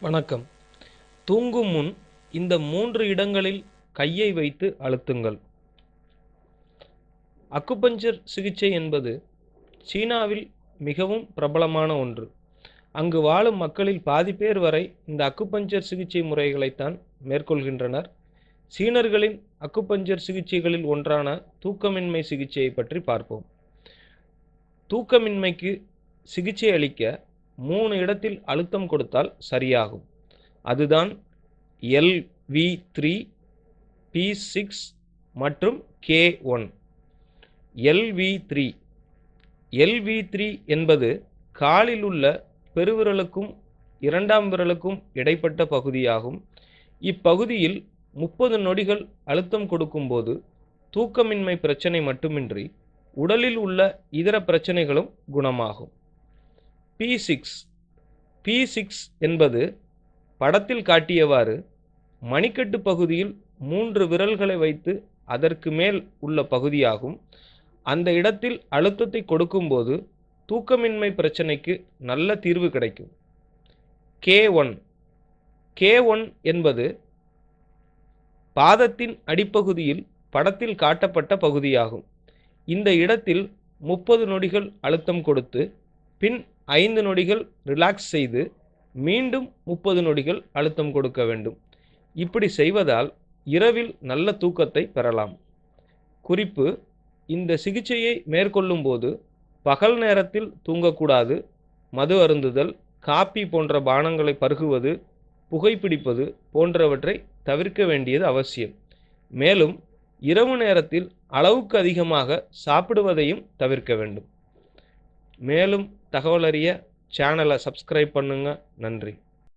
வணக்கம். தூங்கும் முன் இந்த 3 இடங்களில் கையை வைத்து அழுத்துங்கள். அக்குபஞ்சர் சிகிச்சை என்பது சீனாவில் மிகவும் பிரபலமான ஒன்று. அங்கு வாழும் மக்களில் பாதி பேர் வரை இந்த அக்குபஞ்சர் சிகிச்சை முறைகளைத்தான் மேற்கொள்கின்றனர். சீனர்களின் அக்குபஞ்சர் சிகிச்சைகளில் ஒன்றான தூக்கமின்மை சிகிச்சையை பற்றி பார்ப்போம். தூக்கமின்மைக்கு சிகிச்சை அளிக்க 3 இடத்தில் அழுத்தம் கொடுத்தால் சரியாகும். அதுதான் LV3, P6 மற்றும் K1. LV3 என்பது காலில் உள்ள பெருவிரலுக்கும் 2ஆம் விரலுக்கும் இடைப்பட்ட பகுதியாகும். இப்பகுதியில் 30 நொடிகள் அழுத்தம் கொடுக்கும்போது தூக்கமின்மை பிரச்சனை மட்டுமின்றி உடலில் உள்ள இதர பிரச்சனைகளும் குணமாகும். P6 என்பது படத்தில் காட்டியவாறு மணிக்கட்டு பகுதியில் 3 விரல்களை வைத்து அதற்கு மேல் உள்ள பகுதியாகும். அந்த இடத்தில் அழுத்தத்தை கொடுக்கும்போது தூக்கமின்மை பிரச்சனைக்கு நல்ல தீர்வு கிடைக்கும். K1 என்பது பாதத்தின் அடிப்பகுதியில் படத்தில் காட்டப்பட்ட பகுதியாகும். இந்த இடத்தில் 30 நொடிகள் அழுத்தம் கொடுத்து பின் 5 நொடிகள் ரிலாக்ஸ் செய்து மீண்டும் 30 நொடிகள் அழுத்தம் கொடுக்க வேண்டும். இப்படி செய்வதால் இரவில் நல்ல தூக்கத்தை பெறலாம். குறிப்பு: இந்த சிகிச்சையை மேற்கொள்ளும் போது பகல் நேரத்தில் தூங்கக்கூடாது. மது அருந்துதல், காபி போன்ற பானங்களை பருகுவது, புகைப்பிடிப்பது போன்றவற்றை தவிர்க்க வேண்டியது அவசியம். மேலும் இரவு நேரத்தில் அளவுக்கு அதிகமாக சாப்பிடுவதையும் தவிர்க்க வேண்டும். மேலும் தகவல் அறிய சேனலை சப்ஸ்கிரைப் பண்ணுங்க. நன்றி.